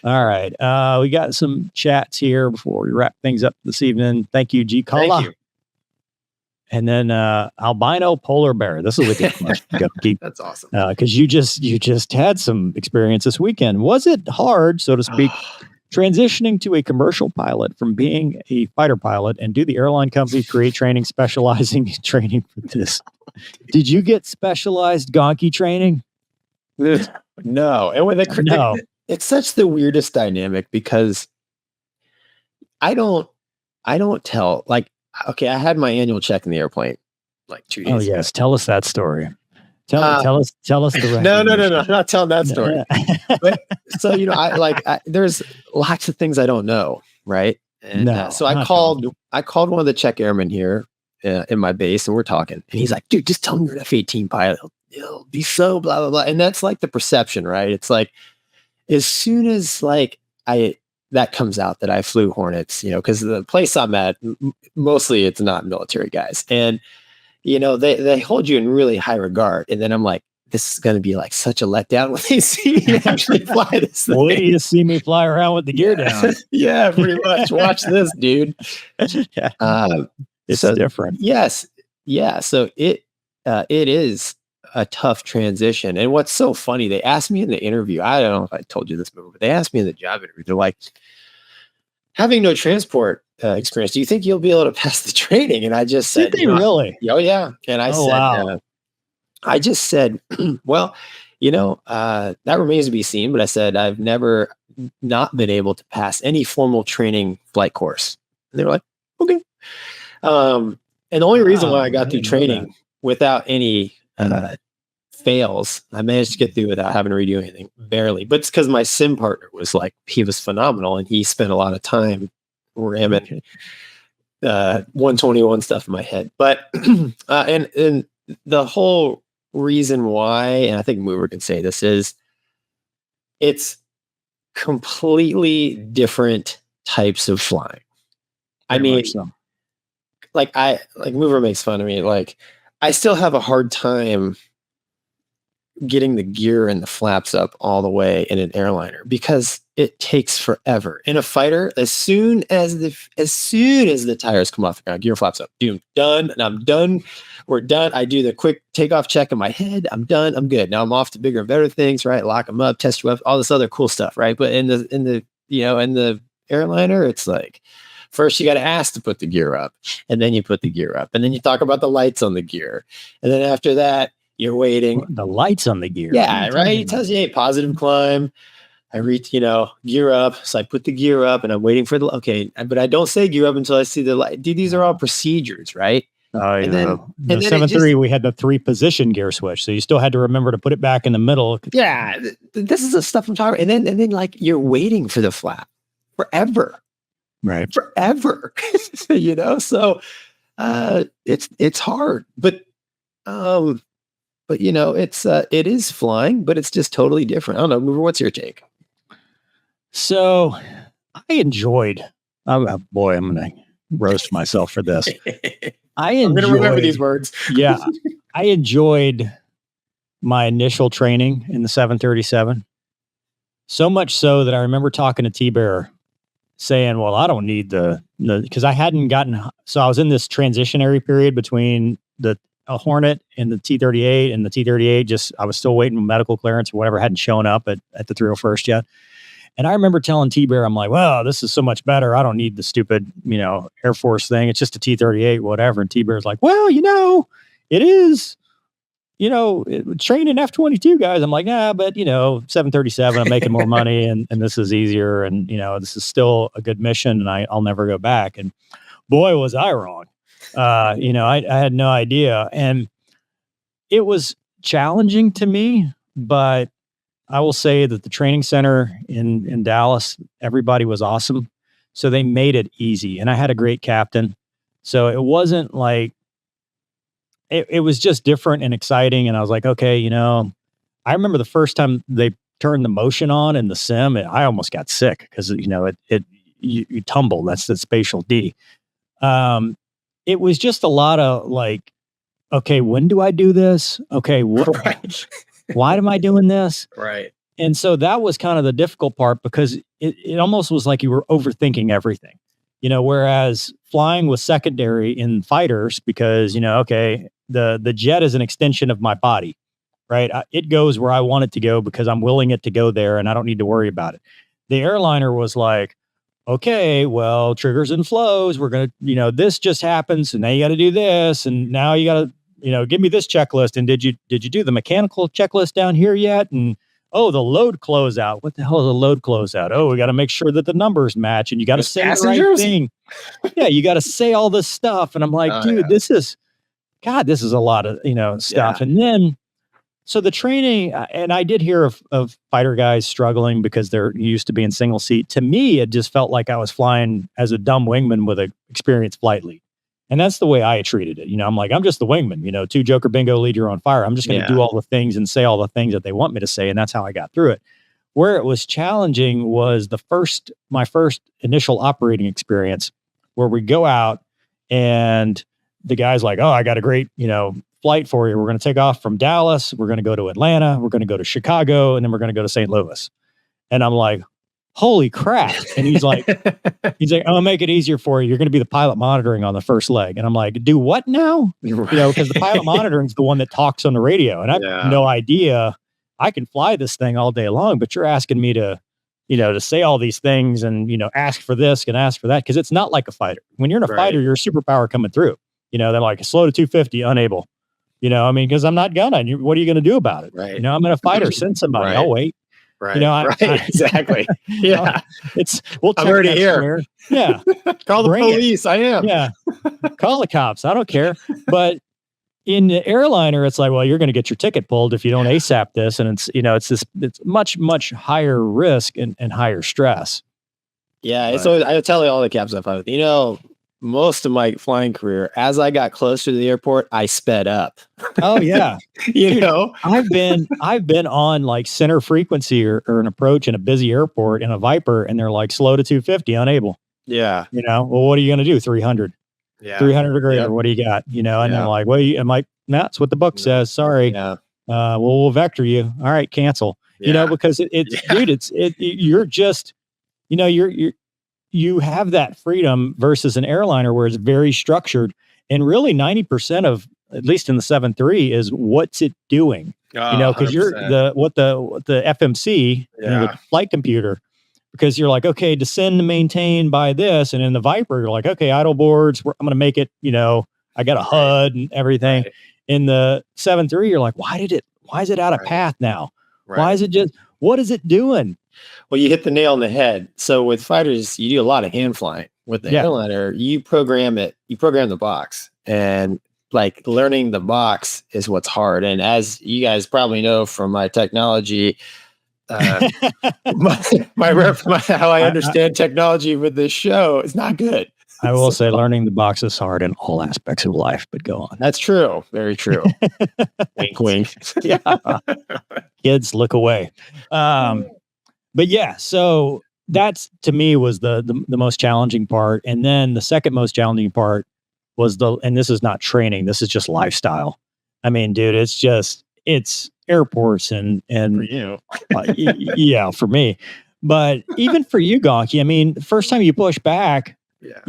All right. We got some chats here before we wrap things up this evening. Thank you, G. Cola. Thank you. And then albino polar bear. This is a good question. That's awesome. Because you just had some experience this weekend. Was it hard, so to speak, transitioning to a commercial pilot from being a fighter pilot, and do the airline companies create training specializing in training for this? Did you get specialized Gonky training? No. And when No. it's such the weirdest dynamic because I don't tell, like, okay, I had my annual check in the airplane like 2 days ago. Oh yes, tell us that story. Tell us the rest. No, I'm not telling that story. But, so there's lots of things I don't know, right? And so I called one of the check airmen here in my base, and we're talking, and he's like, "Dude, just tell me you're an F-18 pilot. He'll be so blah blah blah." And that's like the perception, right? It's like as soon as like that comes out that I flew Hornets, because the place I'm at, mostly it's not military guys. And, they hold you in really high regard. And then I'm like, this is going to be like such a letdown when they see me actually fly this thing. Wait till you see me fly around with the gear down. Yeah, pretty much. Watch this, dude. It's different. Yes. Yeah. So it is a tough transition. And what's so funny, they asked me in the interview, I don't know if I told you this before, but they asked me in the job interview, they're like, having no transport experience, do you think you'll be able to pass the training? And I just said, did they really? Oh yeah. And I said, wow. I just said, well, that remains to be seen, but I said, I've never not been able to pass any formal training flight course. And they were like, okay. And the only reason why I got through training without any fails, I managed to get through without having to redo anything, barely. But it's because my sim partner was like, he was phenomenal, and he spent a lot of time ramming 121 stuff in my head. But and the whole reason why, and I think Mover can say this, is it's completely different types of flying. I mean, like Mover makes fun of me. Like, I still have a hard time getting the gear and the flaps up all the way in an airliner because it takes forever. In a fighter, as soon as the tires come off the ground, gear flaps up. Boom, done, and I'm done. We're done. I do the quick takeoff check in my head. I'm done. I'm good. Now I'm off to bigger and better things, right? Lock them up, test web, all this other cool stuff, right? But in the airliner, it's like, first, you got to ask to put the gear up, and then you put the gear up, and then you talk about the lights on the gear, and then after that, you're waiting. The lights on the gear. Yeah, right. It tells you, hey, positive climb. I reach, gear up. So I put the gear up, and I'm waiting for but I don't say gear up until I see the light. Dude, these are all procedures, right? And then the 7.3, we had the 3-position gear switch, so you still had to remember to put it back in the middle. Yeah, this is the stuff I'm talking about. And then like you're waiting for the flap forever. Right. Forever. So it's hard. But it is flying, but it's just totally different. I don't know, Mover, what's your take? So I enjoyed, I'm going to roast myself for this. I'm going to remember these words. Yeah. I enjoyed my initial training in the 737. So much so that I remember talking to T-Bear saying, well, I don't need because I hadn't gotten, so I was in this transitionary period between a Hornet and the T-38, and the T-38 I was still waiting for medical clearance or whatever, hadn't shown up at the 301st yet. And I remember telling T-Bear, I'm like, well, this is so much better. I don't need the stupid, Air Force thing. It's just a T-38, whatever. And T-Bear's like, well, it is, training F-22 guys. I'm like, nah, but 737, I'm making more money and this is easier. And, this is still a good mission and I'll never go back. And boy, was I wrong. I had no idea. And it was challenging to me, but I will say that the training center in Dallas, everybody was awesome. So they made it easy. And I had a great captain. So it wasn't like, it was just different and exciting. And I was like, okay, I remember the first time they turned the motion on in the sim, I almost got sick because, you tumble. That's the spatial D. It was just a lot of like, okay, when do I do this? Okay, right. Why am I doing this? Right. And so that was kind of the difficult part because it almost was like you were overthinking everything, whereas flying was secondary in fighters because, okay, the jet is an extension of my body, right? It goes where I want it to go because I'm willing it to go there and I don't need to worry about it. The airliner was like, okay, well, triggers and flows. We're going to, this just happens. And now you got to do this. And now you got to, give me this checklist. And did you do the mechanical checklist down here yet? And, oh, the load closeout. What the hell is a load closeout? Oh, we got to make sure that the numbers match and you got to say the right thing. Yeah. You got to say all this stuff. And I'm like, dude, this is a lot of, stuff. Yeah. And then, so the training, and I did hear of fighter guys struggling because they're used to being single seat. To me, it just felt like I was flying as a dumb wingman with an experienced flight lead. And that's the way I treated it. I'm like, I'm just the wingman, 2 joker bingo, lead, you're on fire. I'm just going to do all the things and say all the things that they want me to say. And that's how I got through it. Where it was challenging was my first initial operating experience where we go out and the guy's like, oh, I got a great, flight for you. We're going to take off from Dallas. We're going to go to Atlanta. We're going to go to Chicago. And then we're going to go to St. Louis. And I'm like, holy crap. And he's like, I'm going to make it easier for you. You're going to be the pilot monitoring on the first leg. And I'm like, do what now? Because the pilot monitoring is the one that talks on the radio. And I have no idea. I can fly this thing all day long, but you're asking me to, to say all these things and, ask for this and ask for that. Cause it's not like a fighter. When you're in a fighter, you're a superpower coming through. They're like slow to 250, unable. Because I'm not gonna. What are you going to do about it? Right. I'm in a fighter. Send somebody. I'll wait. Right. Exactly. Yeah. I'm already here. Yeah. Call the police. I am. Yeah. Call the cops. I don't care. But in the airliner, it's like, well, you're going to get your ticket pulled if you don't ASAP this, and it's much, much higher risk and higher stress. Yeah. It's always, I tell all the captains I fly with, most of my flying career, as I got closer to the airport, I sped up. Oh yeah. Dude, I've been on like center frequency or an approach in a busy airport in a Viper and they're like slow to 250, unable. Yeah. Well, what are you going to do? 300. Yeah. 300 or greater. Yep. What do you got? And I'm like, well, I'm like, that's what the book says. Sorry. Yeah. We'll vector you. All right. Cancel, because dude, you're just, you have that freedom versus an airliner where it's very structured, and really 90% of, at least in the 7.3, is what's it doing? Because you're the FMC, the flight computer, because you're like, okay, descend and maintain by this, and in the Viper, you're like, okay, idle boards, I'm going to make it. I got a HUD and everything. Right. In the 7.3, you're like, why is it out of path now? Right. Why is it just? What is it doing? Well, you hit the nail on the head. So with fighters, you do a lot of hand flying. With the airliner, you program the box, and like learning the box is what's hard. And as you guys probably know from my technology, how I understand technology with this show is not good. I will say learning the box is hard in all aspects of life, but go on. That's true. Very true. Wink, wink. Yeah. Kids, look away. But yeah, so that's, to me, was the most challenging part. And then the second most challenging part was and this is not training, this is just lifestyle. I mean, dude, it's airports and for you. Yeah, for me. But even for you, Gonky, I mean, the first time you push back,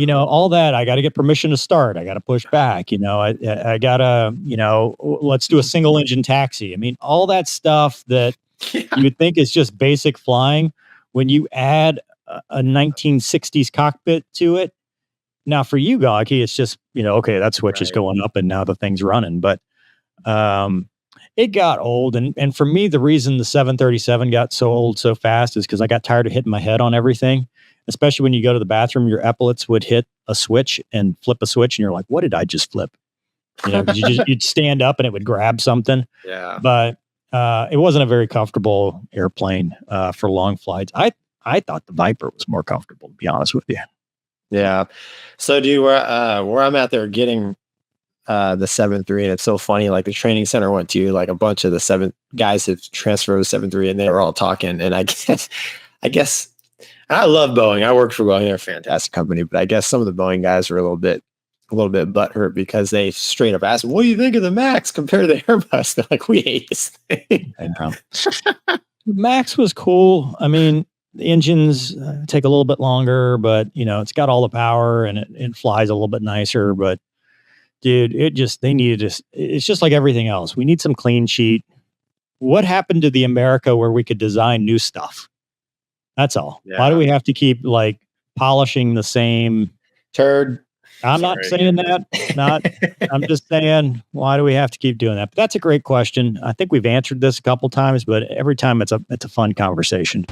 all that, I got to get permission to start. I got to push back, I got to, let's do a single engine taxi. I mean, all that stuff that you would think is just basic flying, when you add a 1960s cockpit to it. Now for you, Gonky, it's just, okay, that switch is going up and now the thing's running. But it got old. And for me, the reason the 737 got so old so fast is because I got tired of hitting my head on everything. Especially when you go to the bathroom, your epaulets would hit a switch and flip a switch. And you're like, what did I just flip? 'Cause you'd stand up and it would grab something. Yeah. But it wasn't a very comfortable airplane for long flights. I thought the Viper was more comfortable, to be honest with you. Yeah. So where I'm at there getting the 7.3, and it's so funny, like the training center went to, like a bunch of the 7 guys have transferred to 7.3, and they were all talking. And I guess I love Boeing. I worked for Boeing. They're a fantastic company, but I guess some of the Boeing guys were a little bit butthurt because they straight up asked, what do you think of the Max compared to the Airbus? They're like, we hate this thing. I know. Max was cool. I mean, the engines take a little bit longer, but it's got all the power and it flies a little bit nicer. But dude, they needed this. It's just like everything else. We need some clean sheet. What happened to the America where we could design new stuff? That's all. Yeah. Why do we have to keep like polishing the same turd? I'm not saying that. I'm just saying, why do we have to keep doing that? But that's a great question. I think we've answered this a couple times, but every time it's a fun conversation.